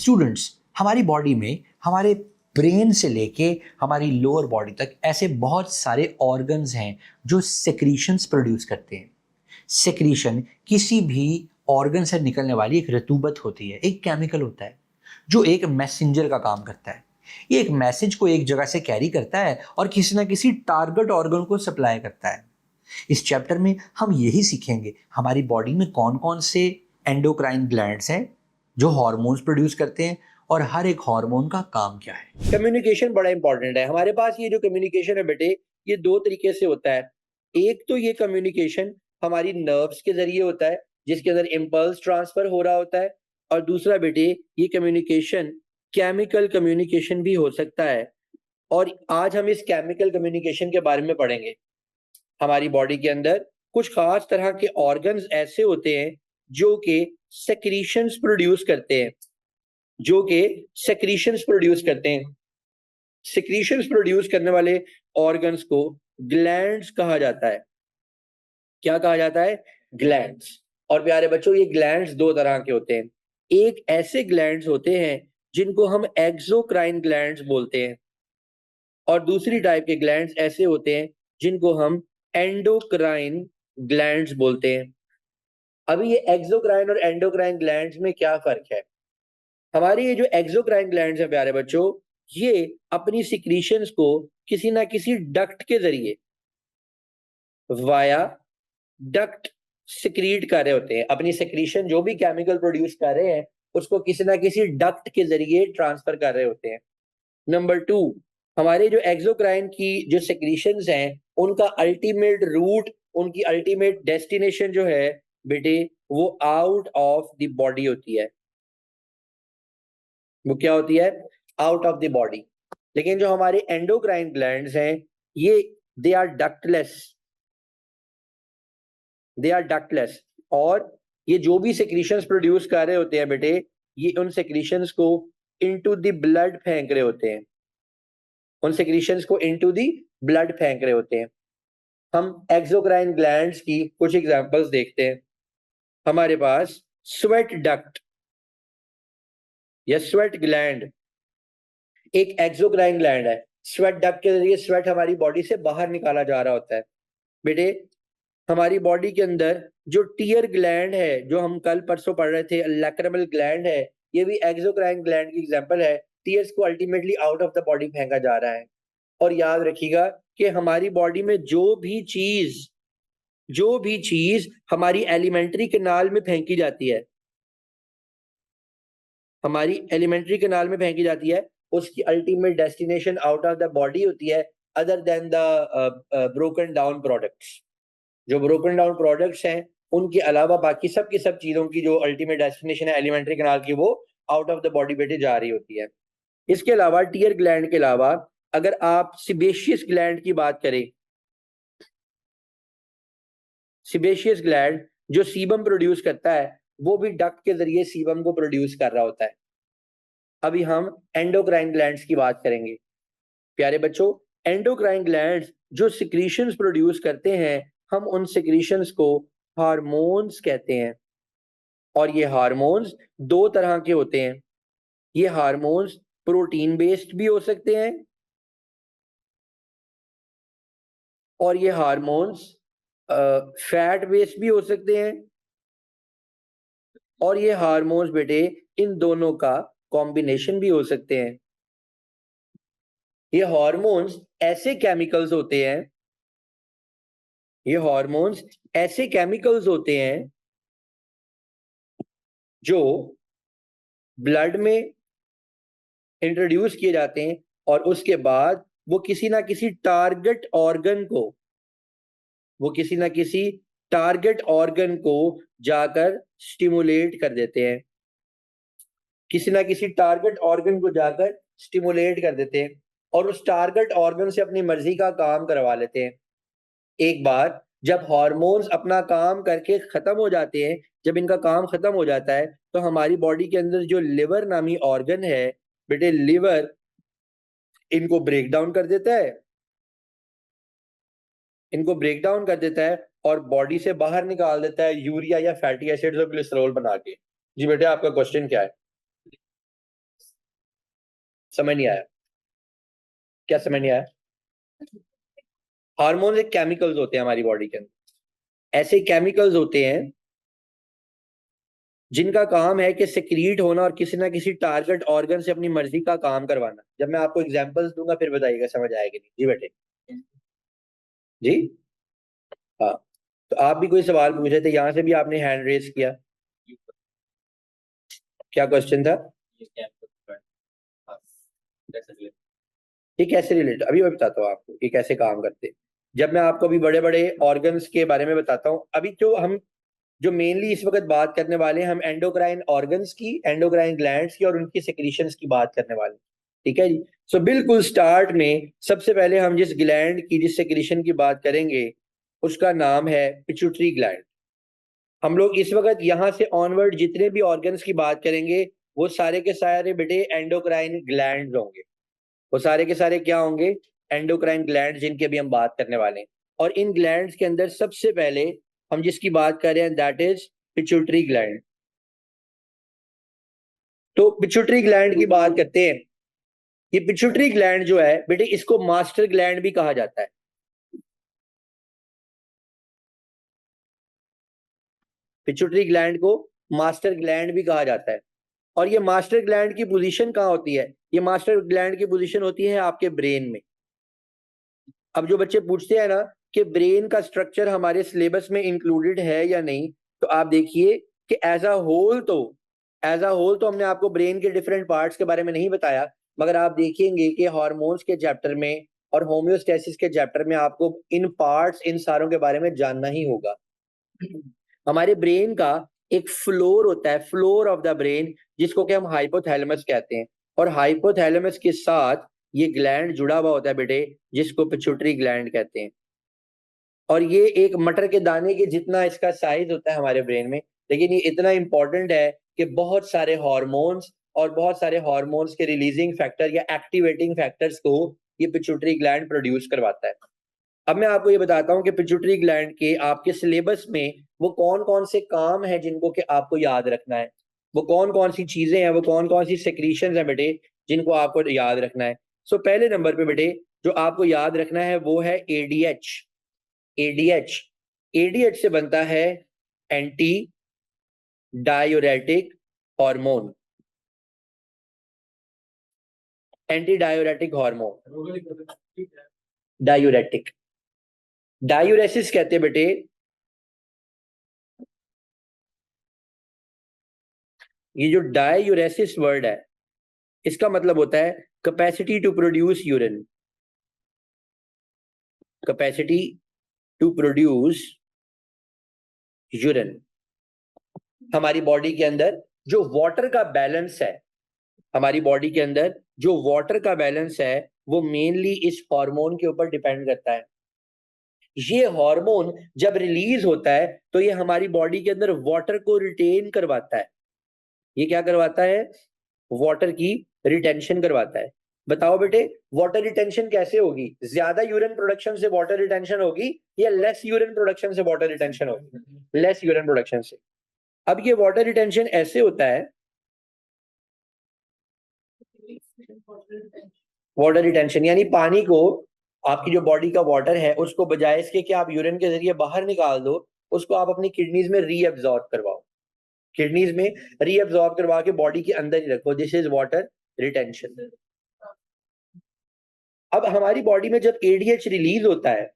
Students, हमारी body में हमारे ब्रेन से लेके हमारी लोअर बॉडी तक ऐसे बहुत सारे ऑर्गन्स हैं जो सेक्रीशंस प्रोड्यूस करते हैं। सेक्रीशन किसी भी ऑर्गन से निकलने वाली एक रतूबत होती है, एक केमिकल होता है जो एक मैसेंजर का काम करता है। ये एक मैसेज को एक जगह से कैरी करता है और किसी ना किसी टारगेट ऑर्गन को सप्लाई करता है। इस चैप्टर में हम यही सीखेंगे हमारी बॉडी में कौन कौन से एंडोक्राइन ग्लैंड्स हैं जो हार्मोन्स प्रोड्यूस करते हैं और हर एक हार्मोन का काम क्या है। कम्युनिकेशन बड़ा इंपॉर्टेंट है। हमारे पास ये जो कम्युनिकेशन है बेटे, ये दो तरीके से होता है। एक तो ये कम्युनिकेशन हमारी नर्व्स के जरिए होता है जिसके अंदर इम्पल्स ट्रांसफर हो रहा होता है, और दूसरा बेटे ये कम्युनिकेशन केमिकल कम्युनिकेशन भी हो सकता है। और आज हम इस केमिकल कम्युनिकेशन के बारे में पढ़ेंगे। हमारी बॉडी के अंदर कुछ खास तरह के ऑर्गन्स ऐसे होते हैं जो कि सेक्रीशंस प्रोड्यूस करते हैं, सिक्रीशंस प्रोड्यूस करने वाले ऑर्गन्स को ग्लैंड्स कहा जाता है। क्या कहा जाता है? ग्लैंड्स। और प्यारे बच्चों, ये ग्लैंड्स दो तरह के होते हैं। एक ऐसे ग्लैंड्स होते हैं जिनको हम एक्सोक्राइन ग्लैंड्स बोलते हैं, और दूसरी टाइप के ग्लैंड्स ऐसे होते हैं जिनको हम एंडोक्राइन ग्लैंड्स बोलते हैं। अभी ये एक्सोक्राइन और एंडोक्राइन ग्लैंड्स में क्या फर्क है? हमारी ये जो एक्सोक्राइन ग्लैंड्स हैं प्यारे बच्चों, ये अपनी सिक्रीशंस को किसी ना किसी डक्ट के जरिए, वाया डक्ट, सिक्रीट कर रहे होते हैं। अपनी सिक्रीशन जो भी केमिकल प्रोड्यूस कर रहे हैं उसको किसी ना किसी डक्ट के जरिए ट्रांसफर कर रहे होते हैं। नंबर 2, हमारे जो एक्सोक्राइन की जो सिक्रीशंस हैं उनका अल्टीमेट रूट, उनकी अल्टीमेट डेस्टिनेशन जो है बेटे, वो आउट ऑफ द बॉडी होती है। वो क्या होती है? Out of the body. लेकिन जो हमारे एंडोक्राइन ग्लैंड्स हैं, ये दे आर डक्टलेस, और ये जो भी सेक्रीशंस प्रोड्यूस कर रहे होते हैं बेटे, ये उन सेक्रीशंस को इनटू द ब्लड फेंक रहे होते हैं, हम एक्सोक्राइन ग्लैंड्स की कुछ एग्जांपल्स देखते हैं। हमारे पास स्वेट डक्ट या स्वेट ग्लैंड एक एक्सोक्राइन ग्लैंड है। स्वेट डक्ट के जरिए स्वेट हमारी बॉडी से बाहर निकाला जा रहा होता है। बेटे, हमारी बॉडी के अंदर जो टीयर ग्लैंड है, जो हम कल परसों पढ़ रहे थे, लैक्रिमल ग्लैंड है, ये भी एक्सोक्राइन ग्लैंड की एग्जांपल है। टीयर्स को ultimately out of the body फेंका जा रहा है। और याद रखिएगा कि हमारी बॉडी में जो भी चीज हमारी एलिमेंट्री कैनाल में फेंकी जाती है, उसकी ultimate destination out of the body होती है, other than the broken down products. जो ब्रोकन डाउन प्रोडक्ट्स हैं उनके अलावा बाकी सब की सब चीजों की जो अल्टीमेट डेस्टिनेशन है एलिमेंट्री कैनाल की, वो आउट ऑफ द बॉडी बेटे जा रही होती है। इसके अलावा टीयर ग्लैंड के अलावा अगर आप सिबेशियस ग्लैंड की बात करें, सिबेशियस ग्लैंड जो सीबम प्रोड्यूस करता है, वो भी डक्ट के जरिए सीबम को प्रोड्यूस कर रहा होता है। अभी हम एंडोक्राइन ग्लैंड्स की बात करेंगे। प्यारे बच्चों, एंडोक्राइन ग्लैंड्स जो सिक्रीशंस प्रोड्यूस करते हैं, हम उन सिक्रीशंस को हार्मोन्स कहते हैं। और ये हार्मोन्स दो तरह के होते हैं। ये हार्मोन्स प्रोटीन बेस्ड भी हो सकते हैं, और ये हार्मोन्स फैट बेस्ड भी हो सकते हैं, और ये हार्मोन्स बेटे इन दोनों का कॉम्बिनेशन भी हो सकते हैं। ये हार्मोन्स ऐसे केमिकल्स होते हैं जो ब्लड में इंट्रोड्यूस किए जाते हैं, और उसके बाद वो किसी ना किसी टारगेट ऑर्गन को जाकर स्टिमुलेट कर देते हैं, और उस टारगेट ऑर्गन से अपनी मर्जी का काम करवा लेते हैं। एक बार जब हार्मोन्स अपना काम करके खत्म हो जाते हैं, जब इनका काम खत्म हो जाता है, तो हमारी बॉडी के अंदर जो लिवर नामी ऑर्गन है बेटे, लिवर इनको ब्रेक डाउन कर देता है और बॉडी से बाहर निकाल देता है यूरिया या फैटी एसिड्स और ग्लिसरॉल बना के। जी बेटे, आपका क्वेश्चन क्या है? समझ नहीं आया, क्या समझ नहीं आया? हार्मोन एक केमिकल्स होते हैं हमारी बॉडी के अंदर, ऐसे केमिकल्स होते हैं जिनका काम है कि सिक्रीट होना और किसी ना किसी टारगेट ऑर्गन से अपनी मर्जी का काम करवाना। जब मैं आपको एग्जांपल्स दूंगा फिर बताइएगा समझ आएगा नहीं। जी बेटे, जी हाँ। तो आप भी कोई सवाल पूछ रहे थे, यहाँ से भी आपने हैंड रेज किया, क्या क्वेश्चन था? ये कैसे रिलेट, अभी मैं बताता हूँ आपको ये कैसे काम करते हैं। जब मैं आपको अभी बड़े बड़े ऑर्गन्स के बारे में बताता हूँ, अभी जो मेनली इस वक्त बात करने वाले हैं हम एंडोक्राइन ऑर्गन्स की, एंडोक्राइन ग्लैंड्स की और उनकी सेक्रीशंस की बात करने वाले हैं। ठीक है जी। सो बिल्कुल स्टार्ट में सबसे पहले हम जिस ग्लैंड की, जिस सेक्रीशन की बात करेंगे उसका नाम है पिट्यूटरी ग्लैंड। हम लोग इस वक्त यहाँ से ऑनवर्ड जितने भी ऑर्गन्स की बात करेंगे वो सारे के सारे बेटे एंडोक्राइन ग्लैंड्स होंगे। वो सारे के सारे क्या होंगे? एंडोक्राइन ग्लैंड, जिनकी अभी हम बात करने वाले हैं। और इन ग्लैंड्स के अंदर सबसे पहले हम जिसकी बात कर रहे हैं दैट इज पिट्यूटरी ग्लैंड। तो पिट्यूटरी ग्लैंड की बात करते हैं। ये पिट्यूटरी ग्लैंड जो है बेटे, इसको मास्टर ग्लैंड भी कहा जाता है। पिट्यूटरी ग्लैंड को मास्टर ग्लैंड भी कहा जाता है। और ये मास्टर ग्लैंड की पोजीशन कहाँ होती है? ये मास्टर ग्लैंड की पोजीशन होती है आपके ब्रेन में। अब जो बच्चे पूछते हैं ना कि ब्रेन का स्ट्रक्चर हमारे सिलेबस में इंक्लूडेड है या नहीं, तो आप देखिए कि एज अ होल तो हमने आपको ब्रेन के डिफरेंट पार्ट्स के बारे में नहीं बताया, मगर आप देखेंगे कि हार्मोन्स के चैप्टर में और होम्योस्टेसिस के चैप्टर में आपको इन पार्ट्स, इन सारों के बारे में जानना ही होगा। हमारे ब्रेन का एक फ्लोर होता है, फ्लोर ऑफ द ब्रेन, जिसको कि हम हाइपोथैलेमस कहते हैं। और हाइपोथैलेमस के साथ ये ग्लैंड जुड़ा हुआ होता है बेटे, जिसको पिट्यूटरी ग्लैंड कहते हैं। और ये एक मटर के दाने के जितना इसका साइज होता है हमारे ब्रेन में, लेकिन ये इतना इंपॉर्टेंट है कि बहुत सारे हार्मोन्स और बहुत सारे हार्मोन्स के रिलीजिंग फैक्टर या एक्टिवेटिंग फैक्टर्स को ये पिट्यूटरी ग्लैंड प्रोड्यूस करवाता है। अब मैं आपको ये बताता हूँ कि पिट्यूटरी ग्लैंड के आपके सिलेबस में वो कौन कौन से काम है जिनको कि आपको याद रखना है, वो कौन कौन सी चीजें हैं, वो कौन कौन सी सेक्रीशंस हैं बेटे जिनको आपको याद रखना है। सो पहले नंबर पे बेटे जो आपको याद रखना है वो है एडीएच। एडीएच एडीएच से बनता है anti diuretic hormone. Anti diuretic hormone, diuretic, diuresis कहते हैं बेटे। ये जो डायूरेसिस वर्ड है इसका मतलब होता है capacity to produce urine, capacity to produce urine. हमारी बॉडी के अंदर जो वाटर का बैलेंस है, हमारी बॉडी के अंदर जो वाटर का बैलेंस है वो मेनली इस हार्मोन के ऊपर डिपेंड करता है। ये हार्मोन जब रिलीज होता है तो ये हमारी बॉडी के अंदर वाटर को रिटेन करवाता है। ये क्या करवाता है? वाटर की रिटेंशन करवाता है। बताओ बेटे वाटर रिटेंशन कैसे होगी? ज्यादा यूरिन प्रोडक्शन से वाटर रिटेंशन होगी या लेस यूरिन प्रोडक्शन से वाटर रिटेंशन होगी? लेस यूरिन प्रोडक्शन से। अब ये वाटर रिटेंशन ऐसे होता है, वाटर रिटेंशन यानी पानी को, आपकी जो बॉडी का वाटर है उसको बजाय इसके कि आप यूरिन के जरिए बाहर निकाल दो, उसको आप अपनी किडनीज में रीअब्सॉर्ब करवाओ। किडनीज में रीअब्सॉर्ब करवा के बॉडी के अंदर ही रखो। This is water retention. अब हमारी बॉडी में जब एडीएच रिलीज होता है,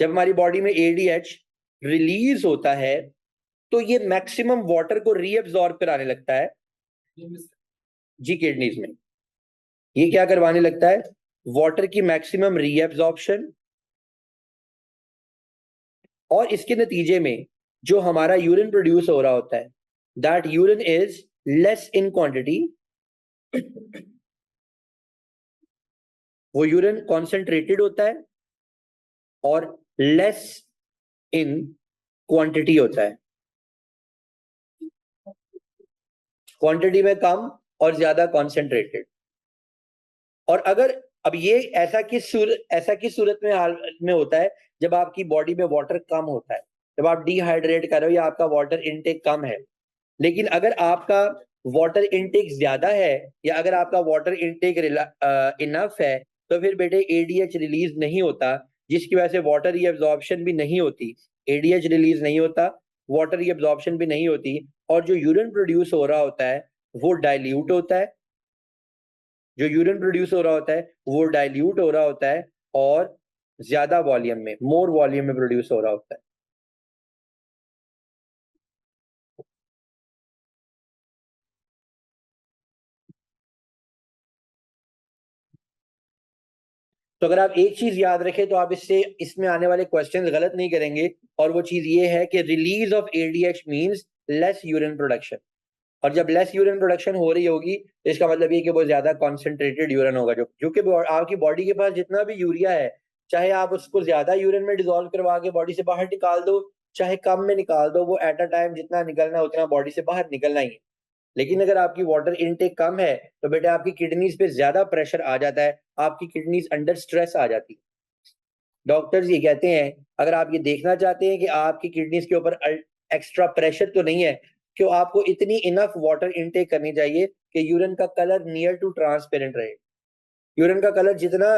जब हमारी बॉडी में एडीएच रिलीज होता है तो ये मैक्सिमम वाटर को रीअब्सॉर्ब कराने लगता है। जी किडनीज में ये क्या करवाने लगता है? वाटर की मैक्सिमम रीअब्सॉर्प्शन, और इसके नतीजे में जो हमारा यूरिन प्रोड्यूस हो रहा होता है that urine is less in quantity, वो यूरिन कॉन्सेंट्रेटेड होता है और लेस इन क्वांटिटी होता है। क्वांटिटी में कम और ज्यादा कॉन्सेंट्रेटेड। और अगर अब ये ऐसा किस सूरत में हाल में होता है? जब आपकी बॉडी में वाटर कम होता है, जब आप डिहाइड्रेट कर रहे हो या आपका वाटर इनटेक कम है। लेकिन अगर आपका वाटर इनटेक ज्यादा है या अगर आपका वाटर इनटेक इनफ है तो फिर बेटे एडीएच रिलीज नहीं होता, जिसकी वजह से वाटर रीअब्जॉर्प्शन भी नहीं होती। एडीएच रिलीज नहीं होता, वाटर रीअब्जॉर्प्शन भी नहीं होती, और जो यूरिन प्रोड्यूस हो रहा होता है वो डाइल्यूट होता है। जो यूरिन प्रोड्यूस हो रहा होता है वो डाइल्यूट हो रहा होता है और ज्यादा वॉल्यूम में, मोर वॉल्यूम में प्रोड्यूस हो रहा होता है। तो अगर आप एक चीज याद रखें तो आप इससे इसमें आने वाले क्वेश्चंस गलत नहीं करेंगे, और वो चीज ये है कि release of ADH means less urine production, और जब लेस यूरिन प्रोडक्शन हो रही होगी तो इसका मतलब ये कि वो ज्यादा कॉन्सेंट्रेटेड यूरिन होगा, जो जो कि आपकी बॉडी के पास जितना भी यूरिया है, चाहे आप उसको ज्यादा यूरिन में डिसॉल्व करवा के बॉडी से बाहर निकाल दो, चाहे कम में निकाल दो, वो एट अ टाइम जितना निकलना है उतना बॉडी से बाहर निकलना ही है। लेकिन अगर आपकी वाटर इनटेक कम है तो बेटा आपकी किडनीज पे ज्यादा प्रेशर आ जाता है, आपकी किडनीज अंडर स्ट्रेस आ जाती है। डॉक्टर्स ये कहते हैं अगर आप ये देखना चाहते हैं कि आपकी किडनीज के ऊपर एक्स्ट्रा प्रेशर तो नहीं है, कि आपको इतनी इनफ वाटर इनटेक करनी चाहिए कि यूरिन का कलर नियर टू ट्रांसपेरेंट रहे। यूरिन का कलर जितना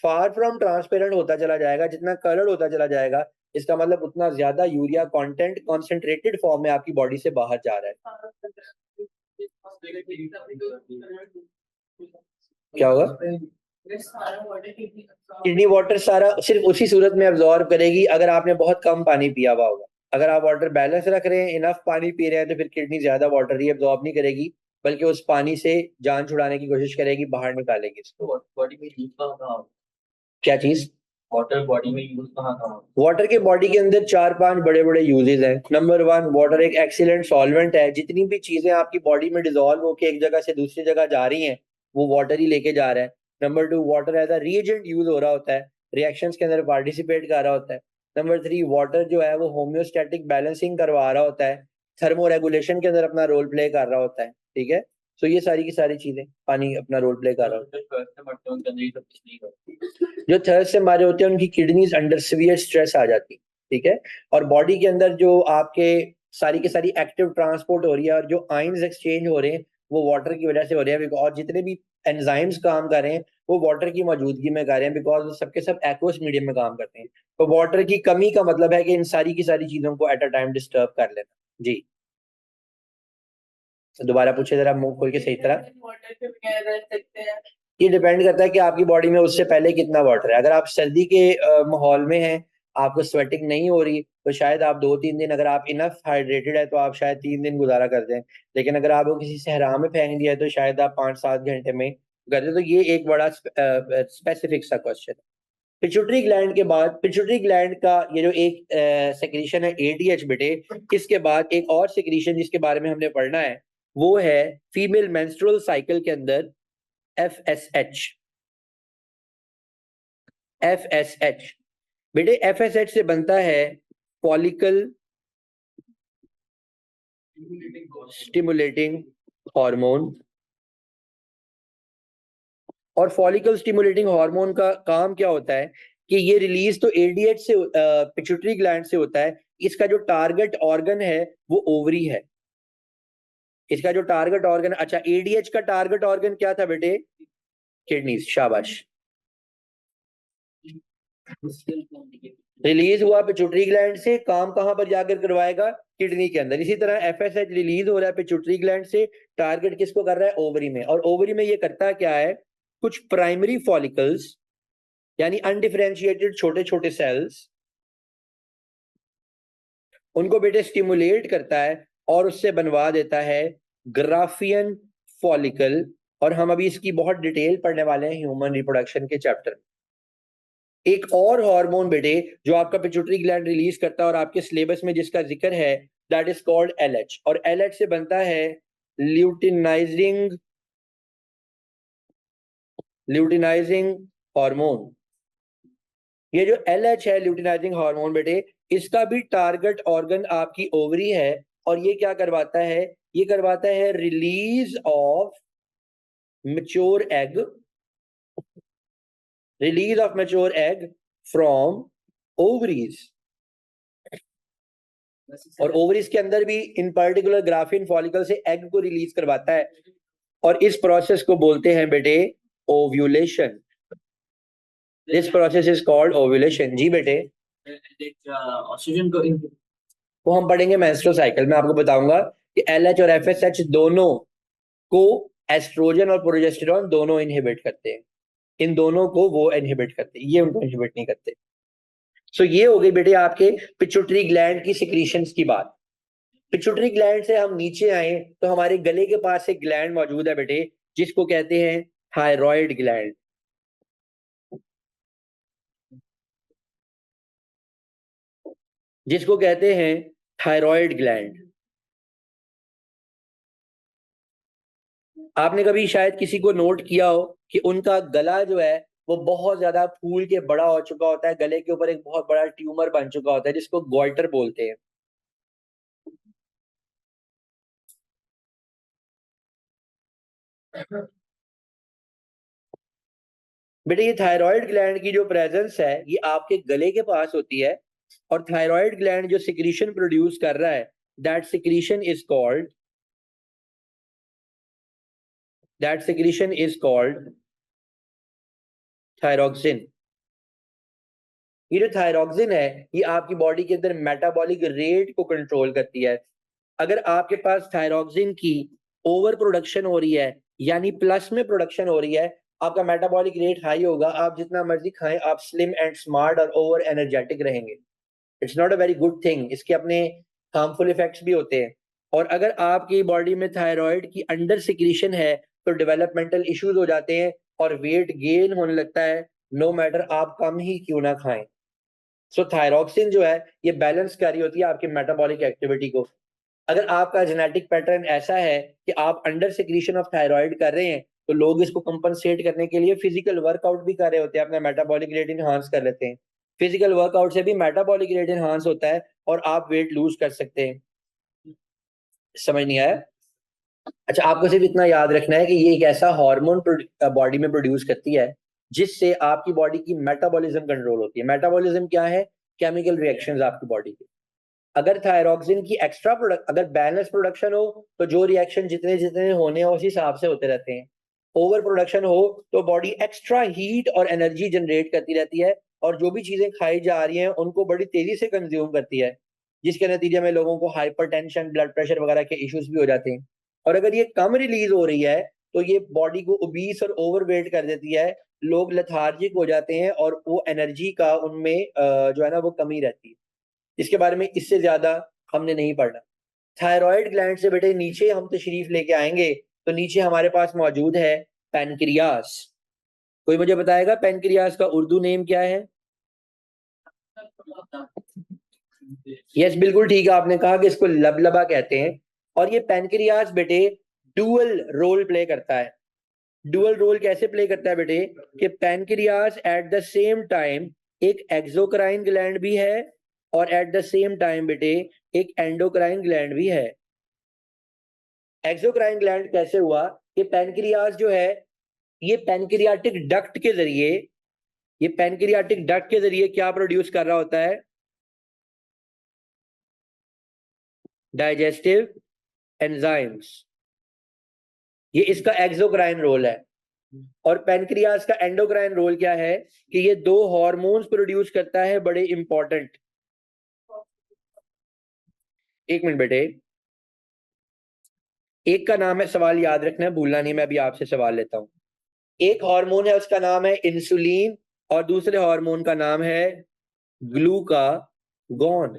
फार फ्रॉम ट्रांसपेरेंट होता चला जाएगा, जितना कलर होता चला जाएगा, इसका मतलब उतना ज्यादा यूरिया कंटेंट कॉन्सेंट्रेटेड फॉर्म में आपकी बॉडी से बाहर जा रहा है। क्या होगा? किडनी वाटर सारा सिर्फ उसी सूरत में अब्जॉर्ब करेगी अगर आपने बहुत कम पानी पिया हुआ होगा। अगर आप वाटर बैलेंस रख रहे हैं, इनफ पानी पी रहे हैं, तो फिर किडनी ज्यादा वाटर रीअब्जॉर्ब नहीं करेगी, बल्कि उस पानी से जान छुड़ाने की कोशिश करेगी, बाहर निकालेगी इसको। बॉडी में यूज कहाँ, क्या चीज? वाटर बॉडी में यूज कहाँ? वाटर के बॉडी के अंदर 4-5 बड़े बड़े यूजेस हैं। नंबर 1, वाटर एक एक्सीलेंट सॉल्वेंट है। जितनी भी चीजें आपकी बॉडी में डिसॉल्व होकर एक जगह से दूसरी जगह जा रही हैं वो वाटर ही लेके जा रहा है। Number 2, water as a reagent use हो रहा होता है, रिएक्शंस के अंदर पार्टिसिपेट कर रहा होता है। नंबर 3, वाटर जो है वो होम्योस्टैटिक बैलेंसिंग करवा रहा होता है, थर्मो रेगुलेशन के अंदर अपना रोल प्ले कर रहा होता है। ठीक है, तो ये सारी की सारी चीजें, पानी अपना रोल प्ले कर रहा होता है। जो थर्स्ट से मारे होते हैं उनकी किडनीज अंडर सीवियर स्ट्रेस आ जाती, ठीक है। और बॉडी के अंदर जो आपके सारी की सारी एक्टिव ट्रांसपोर्ट हो रही है और जो आयंस एक्सचेंज हो रहे हैं वो वाटर की वजह से हो रहे हैं, और जितने भी एंजाइम्स काम कर रहे हैं वो वाटर की मौजूदगी में कर रहे हैं, बिकॉज सबके सब एक्वस मीडियम में काम करते हैं। तो वाटर की कमी का मतलब है कि इन सारी की सारी चीजों को एट अ टाइम डिस्टर्ब कर लेना। जी, दोबारा पूछे जरा मुंह खोल के सही तरह। वाटर के बगैर रह सकते हैं? ये डिपेंड करता है कि आपकी बॉडी में उससे पहले कितना वाटर है। अगर आप सर्दी के माहौल में हैं, आपको स्वेटिंग नहीं हो रही, तो शायद आप 2-3 दिन, अगर आप इनफ हाइड्रेटेड है तो आप शायद 3 दिन गुजारा कर दें। लेकिन अगर आपको किसी सहरा में फेंक दिया है तो शायद आप 5-7 घंटे में कर दें। तो ये एक बड़ा स्पेसिफिक सा क्वेश्चन है। पिट्यूटरी ग्लैंड के बाद, पिट्यूटरी ग्लैंड का ये जो एक सेक्रीशन है एडीएच बेटे, इसके बाद एक और सेक्रीशन जिसके बारे में हमने पढ़ना है वो है फीमेल मेंस्ट्रुअल साइकिल के अंदर एफएसएच। एफएसएच बेटे, एफएसएच से बनता है फॉलिकल स्टिमुलेटिंग हार्मोन। और फॉलिकल स्टिमुलेटिंग हार्मोन का काम क्या होता है कि ये रिलीज तो एडीएच से, पिट्यूटरी ग्लैंड से होता है। इसका जो टारगेट ऑर्गन है वो ओवरी है। इसका जो टारगेट ऑर्गन, अच्छा एडीएच का टारगेट ऑर्गन क्या था बेटे? किडनीज, शाबाश। रिलीज हुआ पिट्यूटरी ग्लैंड से, काम कहां पर जाकर करवाएगा? किडनी के अंदर। इसी तरह एफएसएच रिलीज हो रहा है पिट्यूटरी ग्लैंड से, टारगेट किसको कर रहा है? ओवरी में। और ओवरी में ये करता क्या है? कुछ प्राइमरी फॉलिकल्स यानी अनडिफरेंशिएटेड छोटे छोटे सेल्स, उनको बेटे स्टिमुलेट करता है और उससे बनवा देता है ग्राफियन फॉलिकल। और हम अभी इसकी बहुत डिटेल पढ़ने वाले हैं ह्यूमन रिप्रोडक्शन के चैप्टर में। एक और हार्मोन बेटे जो आपका पिट्यूटरी ग्लैंड रिलीज करता है और आपके सिलेबस में जिसका जिक्र है, दैट इज कॉल्ड एलएच। और एलएच से बनता है ल्यूटिनाइजिंग हार्मोन। ये जो एलएच है, ल्यूटिनाइजिंग हार्मोन बेटे, इसका भी टारगेट ऑर्गन आपकी ओवरी है। और ये क्या करवाता है? ये करवाता है release of mature egg, release of mature egg from ovaries. और ओवरीज के अंदर भी इन पर्टिकुलर ग्राफिन फॉलिकल से एग को रिलीज करवाता है और इस प्रोसेस को बोलते हैं बेटे ovulation. This process is called ovulation. जी बेटे, ऑक्सीजन को वो हम पढ़ेंगे मेंस्ट्रुअल साइकिल में। आपको बताऊंगा कि एलएच और एफएसएच दोनों को एस्ट्रोजन और प्रोजेस्टेरॉन दोनों इनहिबिट करते हैं। इन दोनों को वो इनहिबिट करते हैं, ये उनको इनहिबिट नहीं करते। सो ये हो गई बेटे आपके पिट्यूटरी ग्लैंड की सिक्रीशंस की बात। पिट्यूटरी ग्लैंड से हम नीचे आए तो हमारे गले के पास एक ग्लैंड मौजूद है बेटे, जिसको कहते हैं थायराइड ग्लैंड। जिसको कहते हैं थायराइड ग्लैंड। आपने कभी शायद किसी को नोट किया हो कि उनका गला जो है वो बहुत ज्यादा फूल के बड़ा हो चुका होता है, गले के ऊपर एक बहुत बड़ा ट्यूमर बन चुका होता है जिसको गॉइटर बोलते हैं। बेटे ये थायराइड ग्लैंड की जो प्रेजेंस है ये आपके गले के पास होती है और थायराइड ग्लैंड जो सिक्रीशन प्रोड्यूस कर रहा है that secretion is called thyroxine. ये जो थायरॉक्सिन है ये आपकी बॉडी के अंदर मेटाबॉलिक रेट को कंट्रोल करती है। अगर आपके पास थायरॉक्सिन की ओवर प्रोडक्शन हो रही है यानी प्लस में प्रोडक्शन हो रही है, आपका मेटाबॉलिक रेट हाई होगा, आप जितना मर्जी खाएं आप स्लिम एंड स्मार्ट और ओवर एनर्जेटिक रहेंगे। It's not a very good thing, इसके अपने हार्मफुल इफेक्ट्स भी होते हैं। और अगर आपकी बॉडी में थायराइड की अंडर सिक्रीशन है तो डेवलपमेंटल इश्यूज हो जाते हैं और वेट गेन होने लगता है, नो मैटर आप कम ही क्यों ना खाएं। सो थायरॉक्सिन जो है ये बैलेंस कर रही होती है आपके मेटाबॉलिक एक्टिविटी को। अगर आपका जेनेटिक पैटर्न ऐसा है कि आप अंडर सिक्रीशन ऑफ थायराइड कर रहे हैं तो लोग इसको कंपनसेट करने के लिए फिजिकल वर्कआउट भी कर रहे होते हैं, अपना मेटाबॉलिक रेट इनहांस कर लेते हैं। फिजिकल वर्कआउट से भी मेटाबॉलिक रेट इनहांस होता है और आप वेट लूज कर सकते हैं। समझ नहीं आया? अच्छा, आपको सिर्फ इतना याद रखना है कि ये एक ऐसा हार्मोन बॉडी में प्रोड्यूस करती है जिससे आपकी बॉडी की मेटाबॉलिज्म कंट्रोल होती है। मेटाबॉलिज्म क्या है? केमिकल रिएक्शंस आपकी बॉडी के। अगर थायरॉक्सिन की एक्स्ट्रा प्रोडक्ट अगर बैलेंस प्रोडक्शन हो तो जो रिएक्शन जितने जितने होने हैं उस हिसाब से होते रहते हैं। ओवर प्रोडक्शन हो तो बॉडी एक्स्ट्रा हीट और एनर्जी जनरेट करती रहती है और जो भी चीजें खाई जा रही हैं उनको बड़ी तेजी से कंज्यूम करती है, जिसके नतीजे में लोगों को हाइपरटेंशन, ब्लड प्रेशर वगैरह के इश्यूज भी हो जाते हैं। और अगर ये कम रिलीज हो रही है तो ये बॉडी को ओबीस और ओवरवेट कर देती है, लोग लेथार्जिक हो जाते हैं और वो एनर्जी का उनमें जो है ना वो कमी रहती है। इसके बारे में इससे ज्यादा हमने नहीं पढ़ना। थायराइड ग्लैंड से बेटे नीचे हम तशरीफ लेके आएंगे तो नीचे हमारे पास मौजूद है पैनक्रियास। कोई मुझे बताएगा पैनक्रियास का उर्दू नेम क्या है? यस, बिल्कुल ठीक है, आपने कहा कि इसको लबलबा कहते हैं। और ये पैनक्रियास बेटे डुअल रोल प्ले करता है। डुअल रोल कैसे प्ले करता है बेटे? कि pancreas at the same time एक एक्सोक्राइन ग्लैंड भी है और एट द सेम टाइम बेटे एक एंडोक्राइन ग्लैंड भी है। एक्सोक्राइन ग्लैंड कैसे हुआ? कि पैनक्रियास जो है ये पैनक्रियाटिक डक्ट के जरिए क्या प्रोड्यूस कर रहा होता है? Digestive enzymes. ये इसका एक्सोक्राइन रोल है। और पैनक्रियास का एंडोक्राइन रोल क्या है? कि ये दो हार्मोन्स प्रोड्यूस करता है बड़े इंपॉर्टेंट। एक मिनट बेटे, एक का नाम है, सवाल याद रखना है, भूलना नहीं, मैं अभी आपसे सवाल लेता हूं। एक हार्मोन है उसका नाम है इंसुलिन और दूसरे हार्मोन का नाम है ग्लूकागॉन।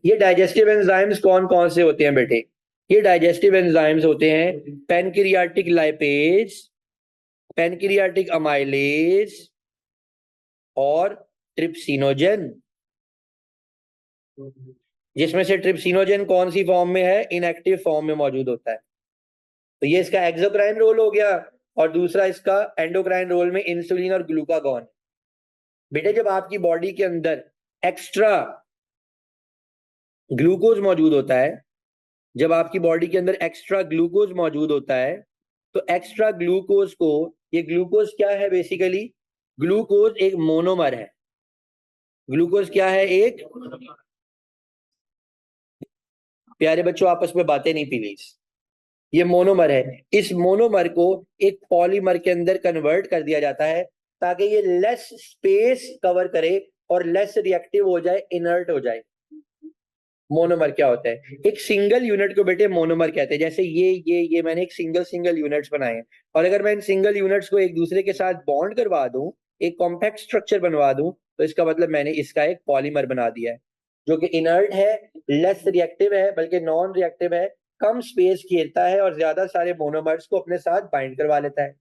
ये डाइजेस्टिव एंजाइम्स कौन कौन से होते हैं बेटे? ये डाइजेस्टिव एंजाइम्स होते हैं पैनक्रियाटिक लाइपेज, पैनक्रियाटिक अमाइलेज और ट्रिप्सिनोजेन। जिसमें से ट्रिप्सिनोजेन कौन सी फॉर्म में है? इनएक्टिव फॉर्म में मौजूद होता है। तो ये इसका एक्सोक्राइन रोल हो गया और दूसरा इसका एंडोक्राइन रोल में इंसुलिन और ग्लूकागॉन। बेटे जब आपकी बॉडी के अंदर एक्स्ट्रा ग्लूकोज मौजूद होता है, जब आपकी बॉडी के अंदर एक्स्ट्रा ग्लूकोज मौजूद होता है तो एक्स्ट्रा ग्लूकोज को, ये ग्लूकोज क्या है बेसिकली? ग्लूकोज एक मोनोमर है। ग्लूकोज क्या है? एक प्यारे बच्चों आपस में बातें नहीं प्लीज, ये मोनोमर है, इस मोनोमर को एक पॉलीमर के अंदर कन्वर्ट कर दिया जाता है ताकि ये लेस स्पेस कवर करे और लेस रिएक्टिव हो जाए, इनर्ट हो जाए। मोनोमर क्या होता है? एक सिंगल यूनिट को बेटे मोनोमर कहते हैं। जैसे ये मैंने एक सिंगल यूनिट्स बनाए हैं, और अगर मैं इन सिंगल यूनिट्स को एक दूसरे के साथ बॉन्ड करवा दूं, एक कॉम्पैक्ट स्ट्रक्चर बनवा दूं, तो इसका मतलब मैंने इसका एक पॉलीमर बना दिया है जो कि इनर्ट है, लेस रिएक्टिव है, बल्कि नॉन रिएक्टिव है, कम स्पेस घेरता है और ज्यादा सारे मोनोमर्स को अपने साथ बाइंड करवा लेता है।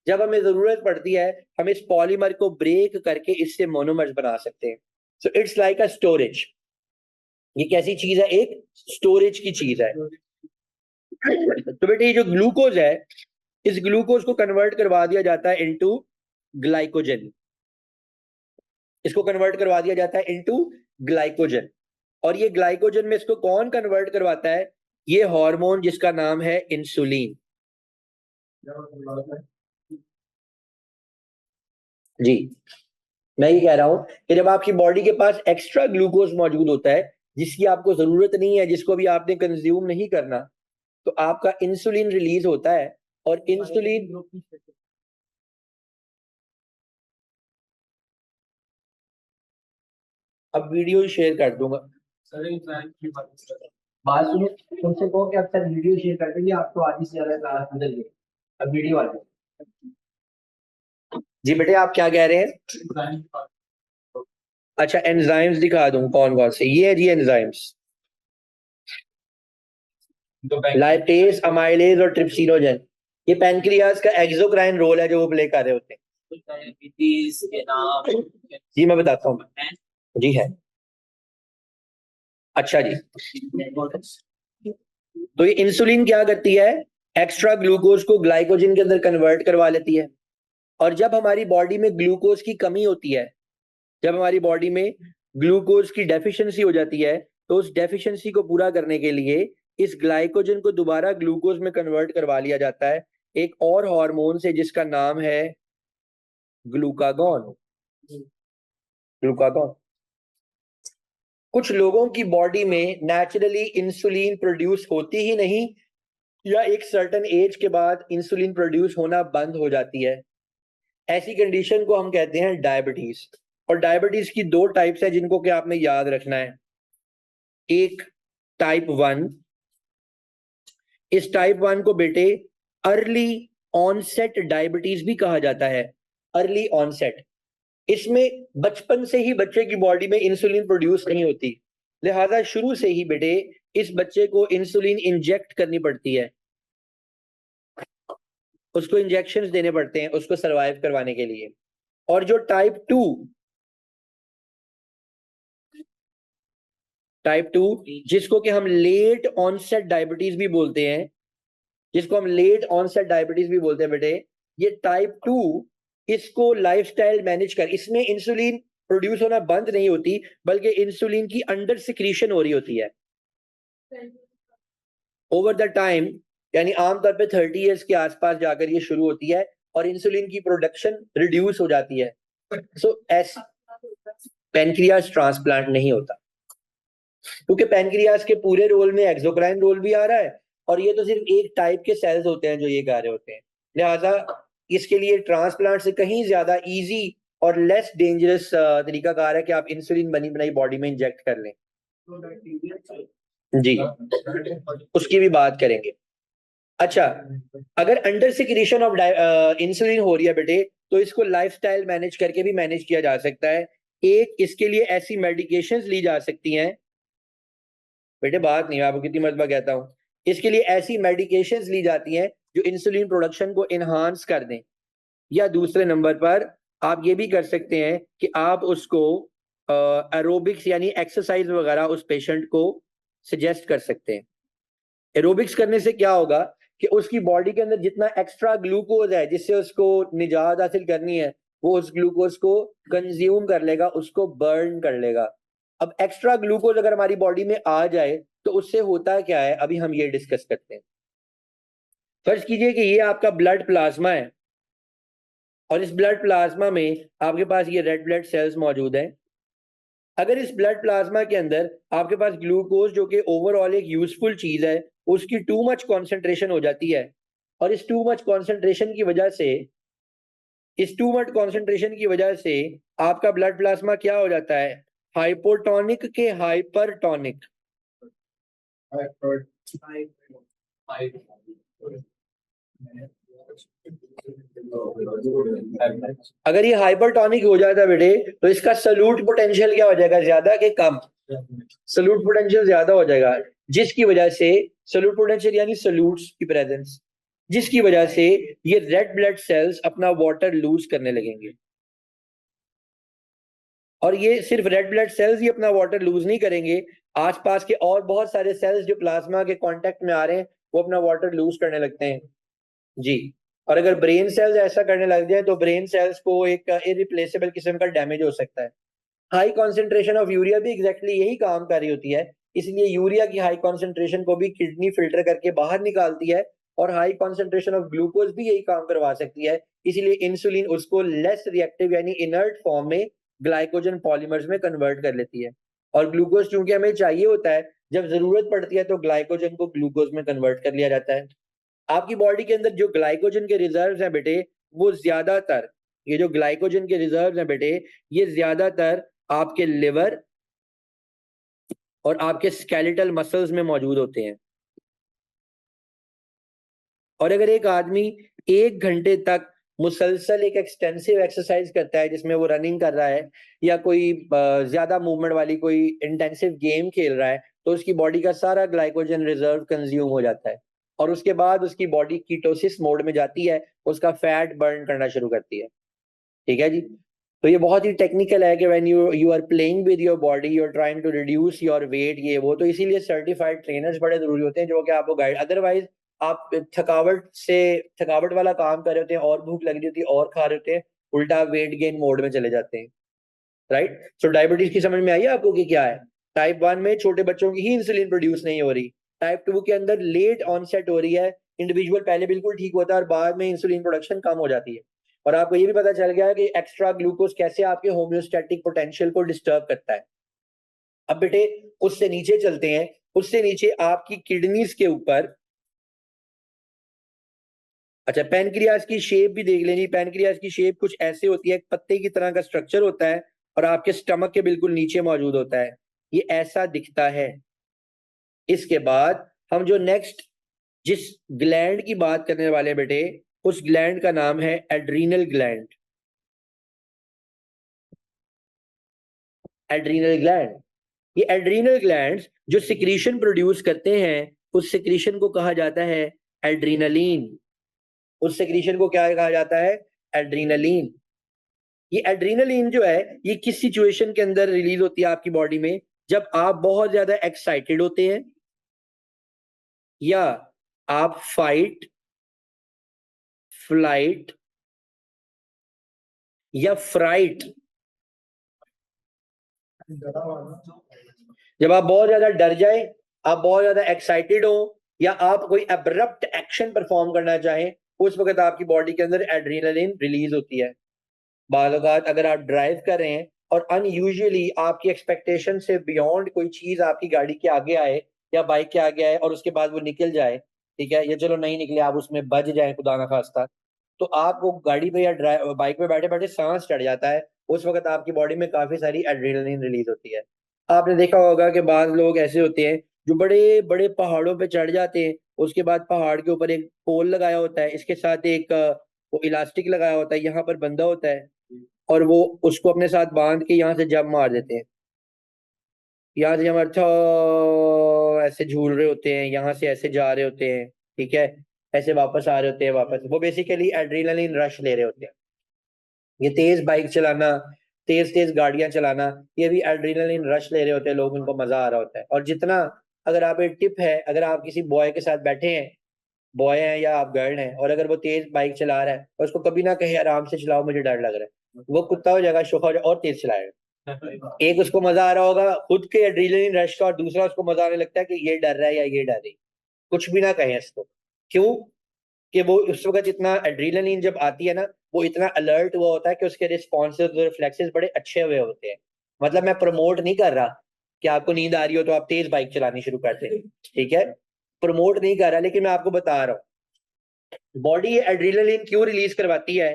जब हमें जरूरत पड़ती है हम इस पॉलीमर को ब्रेक करके इससे मोनोमर्स बना सकते हैं। So it's like a storage. ये कैसी चीज है? एक स्टोरेज की चीज है। तो बेटे ये जो ग्लूकोज है, इस ग्लूकोज को कन्वर्ट करवा दिया जाता है इनटू ग्लाइकोजन। इसको कन्वर्ट करवा दिया जाता है इनटू ग्लाइकोजन, और ये ग्लाइकोजन में इसको कौन कन्वर्ट करवाता है? ये हार्मोन जिसका नाम है इंसुलिन। जी, मैं ये कह रहा हूं कि जब आपकी बॉडी के पास एक्स्ट्रा ग्लूकोज मौजूद होता है जिसकी आपको जरूरत नहीं है, जिसको भी आपने कंज्यूम नहीं करना, तो आपका इंसुलिन रिलीज होता है, और इंसुलिन अब वीडियो ही शेयर कर दूंगा। बात सुनो, तुमसे कहो कि अब तक वीडियो शेयर कर देंगे, आपको आधी से ज्यादा क्लास बदल गई। अब वीडियो आ जी बेटे आप क्या कह रहे हैं? जाए। अच्छा एंजाइम्स दिखा दूं कौन कौन से? ये है जी एंजाइम्स, लाइपेज, अमाइलेज और ट्रिप्सिनोजन। ये पैनक्रियाज का एक्सोक्राइन रोल है जो वो प्ले कर रहे होते हैं। डायबिटीज के नाम जी मैं बताता हूँ। जी है। अच्छा जी, तो ये इंसुलिन क्या करती है? एक्स्ट्रा ग्लूकोज को ग्लाइकोजन के अंदर कन्वर्ट करवा लेती है, और जब हमारी बॉडी में ग्लूकोज की कमी होती है, जब हमारी बॉडी में ग्लूकोज की डेफिशिएंसी हो जाती है, तो उस डेफिशिएंसी को पूरा करने के लिए इस ग्लाइकोजन को दोबारा ग्लूकोज में कन्वर्ट करवा लिया जाता है एक और हार्मोन से जिसका नाम है ग्लूकागॉन। ग्लूकागॉन। कुछ लोगों की बॉडी में नेचुरली इंसुलिन प्रोड्यूस होती ही नहीं, या एक सर्टेन एज के बाद इंसुलिन प्रोड्यूस होना बंद हो जाती है। ऐसी कंडीशन को हम कहते हैं डायबिटीज। और डायबिटीज की दो टाइप्स है जिनको कि आपने याद रखना है। एक टाइप 1, इस टाइप 1 को बेटे अर्ली ऑनसेट डायबिटीज भी कहा जाता है। अर्ली ऑनसेट, इसमें बचपन से ही बच्चे की बॉडी में इंसुलिन प्रोड्यूस नहीं होती, लिहाजा शुरू से ही बेटे इस बच्चे को इंसुलिन इंजेक्ट करनी पड़ती है, उसको इंजेक्शंस देने पड़ते हैं उसको सरवाइव करवाने के लिए। और जो टाइप 2 जिसको कि हम लेट ऑनसेट डायबिटीज भी बोलते हैं, जिसको हम लेट ऑनसेट डायबिटीज भी बोलते हैं बेटे, ये टाइप 2 इसको लाइफस्टाइल मैनेज कर, इसमें इंसुलिन प्रोड्यूस होना बंद नहीं होती बल्कि इंसुलिन की अंडर सिक्रीशन हो रही होती है ओवर द टाइम, यानी आमतौर पे 30 इयर्स के आसपास जाकर ये शुरू होती है और इंसुलिन की प्रोडक्शन रिड्यूस हो जाती है। सो ऐसा पैनक्रियाज ट्रांसप्लांट नहीं होता, क्योंकि पैनक्रियाज के पूरे रोल में एक्सोक्राइन रोल भी आ रहा है, और ये तो सिर्फ एक टाइप के सेल्स होते हैं जो ये कार्य होते हैं। लिहाजा इसके लिए ट्रांसप्लांट से कहीं ज्यादा इजी और लेस डेंजरस तरीकाकार है कि आप इंसुलिन बनी बनाई बॉडी में इंजेक्ट कर लें। जी उसकी भी बात करेंगे। अच्छा, अगर अंडर सिक्रीशन ऑफ इंसुलिन हो रही है बेटे, तो इसको लाइफस्टाइल मैनेज करके भी मैनेज किया जा सकता है। एक, इसके लिए ऐसी मेडिकेशंस ली जा सकती हैं बेटे, बात नहीं, मैं आपको कितनी मरतबा कहता हूं, इसके लिए ऐसी मेडिकेशंस ली जाती हैं जो इंसुलिन प्रोडक्शन को इनहांस कर दें। या दूसरे नंबर पर आप ये भी कर सकते हैं कि आप उसको एरोबिक्स यानी एक्सरसाइज वगैरह उस पेशेंट को सजेस्ट कर सकते हैं। एरोबिक्स करने से क्या होगा कि उसकी बॉडी के अंदर जितना एक्स्ट्रा ग्लूकोज है जिससे उसको निजात हासिल करनी है, वो उस ग्लूकोज को कंज्यूम कर लेगा, उसको बर्न कर लेगा। अब एक्स्ट्रा ग्लूकोज अगर हमारी बॉडी में आ जाए तो उससे होता क्या है, अभी हम ये डिस्कस करते हैं। फर्ज कीजिए कि ये आपका ब्लड प्लाज्मा है, और इस ब्लड प्लाज्मा में आपके पास ये रेड ब्लड सेल्स मौजूद हैं, अगर इस ब्लड प्लाज्मा के अंदर आपके पास ग्लूकोज जो कि ओवरऑल एक यूजफुल चीज है, उसकी टू मच कॉन्सेंट्रेशन हो जाती है, और इस टू मच कॉन्सेंट्रेशन की वजह से आपका ब्लड प्लाज्मा क्या हो जाता है, हाइपोटोनिक के हाइपरटोनिक। अगर ये हाइपरटोनिक हो जाता है बेटे, तो इसका सल्यूट पोटेंशियल क्या हो जाएगा, ज्यादा कि कम? सल्यूट पोटेंशियल ज्यादा हो जाएगा, जिसकी वजह से सल्यूट पोटेंशियल यानी सल्यूट्स की प्रेजेंस, जिसकी वजह से ये रेड ब्लड सेल्स अपना वाटर लूज करने लगेंगे। और ये सिर्फ रेड ब्लड सेल्स ही अपना वाटर लूज नहीं करेंगे, आसपास के और बहुत सारे सेल्स जो प्लाज्मा के कांटेक्ट में आ रहे हैं वो अपना वाटर लूज करने लगते हैं जी। और अगर ब्रेन सेल्स ऐसा करने लग जाए तो ब्रेन सेल्स को एक इरिप्लेसेबल किस्म का डैमेज हो सकता है। हाई कॉन्सेंट्रेशन ऑफ यूरिया भी एग्जैक्टली यही काम कर रही होती है, इसलिए यूरिया की हाई कॉन्सेंट्रेशन को भी किडनी फिल्टर करके बाहर निकालती है, और हाई कॉन्सेंट्रेशन ऑफ ग्लूकोज भी यही काम करवा सकती है, इसलिए इंसुलिन उसको लेस रिएक्टिव यानी इनर्ट फॉर्म में ग्लाइकोजन पॉलीमर्स में कन्वर्ट कर लेती है। और ग्लूकोज चूंकि हमें चाहिए होता है, जब जरूरत पड़ती है तो ग्लाइकोजन को ग्लूकोज में कन्वर्ट कर लिया जाता है। आपकी बॉडी के अंदर जो ग्लाइकोजन के रिजर्व्स हैं बेटे, वो ज्यादातर, ये जो ग्लाइकोजन के रिजर्व्स हैं बेटे, ये ज्यादातर आपके लिवर और आपके स्केलेटल मसल्स में मौजूद होते हैं। और अगर एक आदमी 1 घंटे तक मुसलसल एक एक्सटेंसिव एक्सरसाइज करता है, जिसमें वो रनिंग कर रहा है या कोई ज्यादा मूवमेंट वाली कोई इंटेंसिव गेम खेल रहा है, तो उसकी बॉडी का सारा ग्लाइकोजन रिजर्व कंज्यूम हो जाता है, और उसके बाद उसकी बॉडी कीटोसिस मोड में जाती है, उसका फैट बर्न करना शुरू करती है। ठीक है जी। तो ये बहुत ही टेक्निकल है कि when you are playing with your body, you are trying to reduce your weight, ये वो, तो इसीलिए सर्टिफाइड ट्रेनर्स बड़े जरूरी होते हैं जो कि आपको गाइड, अदरवाइज आप थकावट वाला काम कर रहे होते हैं और भूख लग रही होती है और खा रहे होते हैं, उल्टा वेट गेन मोड में चले जाते हैं। राइट। सो डायबिटीज की समझ में आई है आपको कि क्या है? टाइप 1 में छोटे बच्चों की ही इंसुलिन प्रोड्यूस नहीं हो रही, टाइप 2 के अंदर लेट ऑनसेट हो रही है, इंडिविजुअल पहले बिल्कुल ठीक होता है और बाद में इंसुलिन प्रोडक्शन कम हो जाती है। और आपको ये भी पता चल गया है कि एक्स्ट्रा ग्लूकोज कैसे आपके होम्योस्टैटिक पोटेंशियल को डिस्टर्ब करता है। अब बेटे उससे नीचे चलते हैं, उससे नीचे आपकी किडनीज के ऊपर, अच्छा पैनक्रियाज की शेप भी देख लेनी। पैनक्रियाज की शेप कुछ ऐसे होती है, एक पत्ते की तरह का स्ट्रक्चर होता है और आपके स्टमक के बिल्कुल नीचे मौजूद होता है, ये ऐसा दिखता है। इसके बाद हम जो नेक्स्ट जिस ग्लैंड की बात करने वाले हैं बेटे, उस ग्लैंड का नाम है एड्रीनल ग्लैंड। एड्रीनल ग्लैंड, ये एड्रीनल ग्लैंड्स जो सिक्रीशन प्रोड्यूस करते हैं, उस सिक्रीशन को कहा जाता है एड्रीनलिन। उस सिक्रीशन को क्या कहा जाता है? एड्रीनलिन। ये एड्रीनलिन जो है, ये किस सिचुएशन के अंदर रिलीज होती है आपकी बॉडी में? जब आप बहुत ज्यादा एक्साइटेड होते हैं, या आप फाइट, फ्लाइट या फ्राइट, जब आप बहुत ज्यादा डर जाए, आप बहुत ज्यादा एक्साइटेड हो, या आप कोई एब्रप्ट एक्शन परफॉर्म करना चाहें, उस वक्त आपकी बॉडी के अंदर एड्रीनलिन रिलीज होती है। बाल औकात अगर आप ड्राइव कर रहे हैं और अनयूजुअली आपकी एक्सपेक्टेशन से बियॉन्ड कोई चीज आपकी गाड़ी के आगे आए या बाइक के आगे आए और उसके बाद वो निकल जाए, ठीक है, या चलो नहीं निकले, आप उसमें बच जाए खुदा ना खास्ता, तो आप वो गाड़ी पे या ड्राइव बाइक पे बैठे बैठे सांस चढ़ जाता है, उस वक्त आपकी बॉडी में काफी सारी एड्रेनलिन रिलीज होती है। आपने देखा होगा कि बाद लोग ऐसे होते हैं जो बड़े बड़े पहाड़ों पे चढ़ जाते हैं, उसके बाद पहाड़ के ऊपर एक पोल लगाया होता है, इसके साथ एक वो इलास्टिक लगाया होता है, यहाँ पर बंधा होता है, और वो उसको अपने साथ बांध के यहाँ से जंप मार देते हैं, यहाँ से जब अच्छा ऐसे झूल रहे होते हैं, यहाँ से ऐसे जा रहे होते हैं, ठीक है, ऐसे वापस आ रहे होते हैं, वापस वो बेसिकली एड्रेनलिन रश ले रहे होते हैं। ये तेज बाइक चलाना, तेज तेज गाड़ियां चलाना, ये भी एड्रेनलिन रश ले रहे होते हैं लोग, उनको मजा आ रहा होता है। और जितना, अगर आप एक टिप है, अगर आप किसी बॉय के साथ बैठे हैं, बॉय हैं या आप गर्ल हैं, और अगर वो तेज बाइक चला रहा है और उसको कभी ना कहे आराम से चलाओ मुझे डर लग रहा है, वो कुत्ता हो जाएगा, शोखा हो जाएगा और तेज चलाएगा। एक उसको मजा आ रहा होगा खुद के एड्रेनलिन रश का, और दूसरा उसको मजा आने लगता है कि ये डर रहा है या ये डर रही। कुछ भी ना कहें इसको, क्यों? कि वो उस वक्त इतना एड्रेनलिन जब आती है ना, वो इतना अलर्ट हुआ होता है कि उसके रिस्पॉन्सेज और रिफ्लेक्सेस बड़े अच्छे हुए होते हैं। मतलब मैं प्रमोट नहीं कर रहा कि आपको नींद आ रही हो तो आप तेज बाइक चलानी शुरू कर दें, ठीक है, प्रमोट नहीं कर रहा, लेकिन मैं आपको बता रहा हूं बॉडी एड्रेनालिन क्यों रिलीज करवाती है।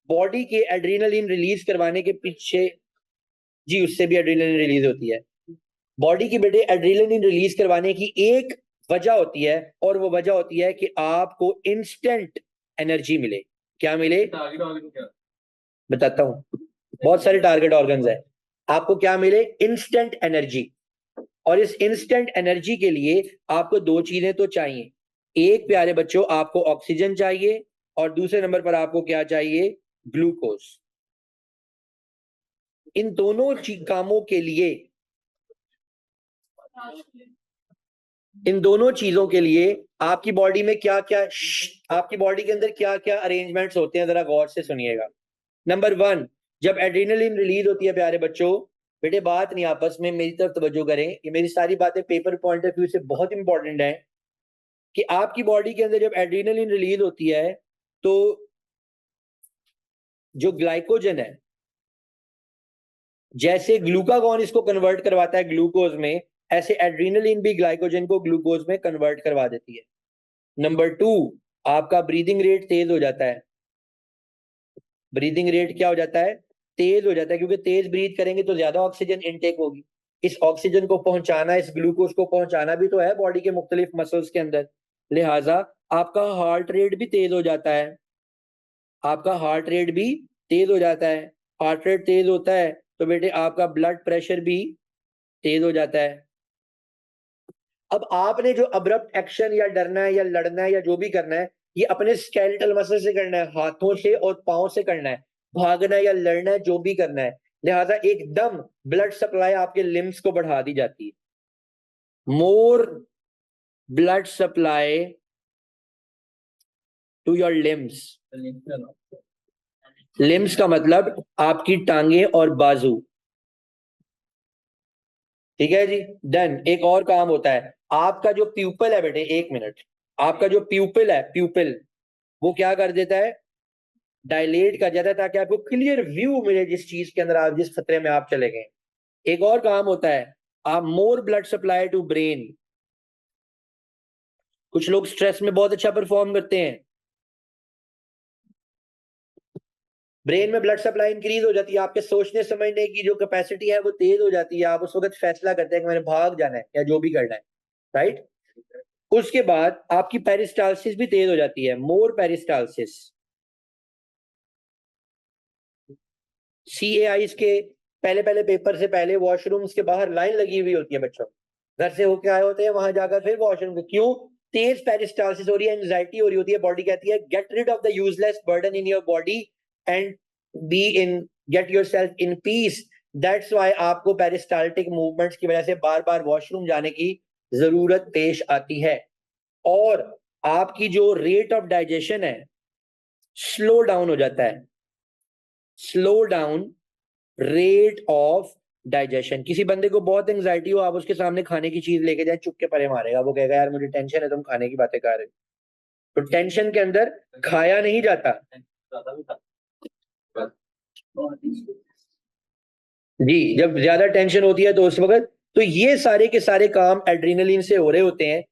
बॉडी के एड्रेनालिन रिलीज करवाने के पीछे, जी उससे भी एड्रेनालिन रिलीज होती है, बॉडी की बेटे एड्रेनालिन रिलीज करवाने की एक वजह होती है, और वो वजह होती है कि आपको इंस्टेंट एनर्जी मिले। क्या मिले, बताता हूं, बहुत सारे टारगेट ऑर्गन्स है, आपको क्या मिले, इंस्टेंट एनर्जी। और इस इंस्टेंट एनर्जी के लिए आपको दो चीजें तो चाहिए, एक प्यारे बच्चों आपको ऑक्सीजन चाहिए, और दूसरे नंबर पर आपको क्या चाहिए, ग्लूकोज। इन दोनों कामों के लिए, इन दोनों चीजों के लिए आपकी बॉडी में क्या क्या, आपकी बॉडी के अंदर क्या क्या अरेंजमेंट्स होते हैं, जरा गौर से सुनिएगा। नंबर 1, जब एड्रेनालिन रिलीज होती है प्यारे बच्चों, बेटे बात नहीं आपस में, मेरी तरफ तवज्जो करें, ये मेरी सारी बातें पेपर पॉइंट ऑफ व्यू से बहुत इंपॉर्टेंट है, कि आपकी बॉडी के अंदर जब एड्रेनालिन रिलीज होती है तो जो ग्लाइकोजन है, जैसे ग्लूकागॉन इसको कन्वर्ट करवाता है ग्लूकोज में, ऐसे एड्रेनालिन भी ग्लाइकोजन को ग्लूकोज में कन्वर्ट करवा देती है। नंबर 2, आपका ब्रीदिंग रेट तेज हो जाता है। ब्रीदिंग रेट क्या हो जाता है, तेज हो जाता है, क्योंकि तेज ब्रीथ करेंगे तो ज्यादा ऑक्सीजन इनटेक होगी। इस ऑक्सीजन को पहुंचाना, इस ग्लूकोज को पहुंचाना भी तो है बॉडी के मुख्तलिफ मसल्स के अंदर, लिहाजा आपका हार्ट रेट भी तेज हो जाता है, आपका हार्ट रेट भी तेज हो जाता है। हार्ट रेट तेज होता है तो बेटे आपका ब्लड प्रेशर भी तेज हो जाता है। अब आपने जो अब्रप्ट एक्शन या डरना है या लड़ना है या जो भी करना है, ये अपने स्केलेटल मसल से करना है, हाथों से और पांव से करना है, भागना है या लड़ना है, जो भी करना है, लिहाजा एकदम ब्लड सप्लाई आपके लिम्स को बढ़ा दी जाती है। More blood supply to your limbs, limbs का मतलब आपकी टांगे और बाजू, ठीक है जी। देन एक और काम होता है, आपका जो प्यूपल है बेटे, एक मिनट, आपका जो प्यूपल है, प्यूपल वो क्या कर देता है, डायलेट कर जाता है, ताकि आपको क्लियर व्यू मिले जिस चीज के अंदर आप, जिस खतरे में आप चले गए। एक और काम होता है, आप मोर ब्लड सप्लाई टू ब्रेन। कुछ लोग स्ट्रेस में बहुत अच्छा परफॉर्म करते हैं, ब्रेन में ब्लड सप्लाई इंक्रीज हो जाती है, आपके सोचने समझने की जो कैपेसिटी है वो तेज हो जाती है, आप उस वक्त फैसला करते हैं कि मैंने भाग जाना है या जो भी करना है, राइट। उसके बाद आपकी पेरिस्टाल्सिस भी तेज हो जाती है, मोर पेरिस्टाल्सिस। CAIs के पहले पहले पेपर से पहले वॉशरूम्स के बाहर लाइन लगी हुई होती है बच्चों, घर से होके आए होते हैं, वहां जाकर फिर वॉशरूम के, क्यों, तेज पेरिस्टाल्सिस हो रही है, एंजाइटी हो रही होती है, बॉडी कहती है get rid of the useless burden in your body and be in, get yourself in peace. That's why आपको पेरिस्टाल्टिक मूवमेंट्स की वजह से बार बार वॉशरूम जाने की जरूरत पेश आती है, और आपकी जो रेट ऑफ डाइजेशन है स्लो डाउन हो जाता है, slow down rate of digestion. किसी बंदे को बहुत एंजाइटी हो, आप उसके सामने खाने की चीज लेके जाए, चुप के परे मारेगा, वो कहेगा यार मुझे टेंशन है, तुम खाने की बातें कर रहे हो। तो टेंशन के अंदर खाया नहीं जाता जी, जब ज्यादा टेंशन होती है तो उस वक्त, तो ये सारे के सारे काम एड्रेनालिन से हो रहे होते हैं,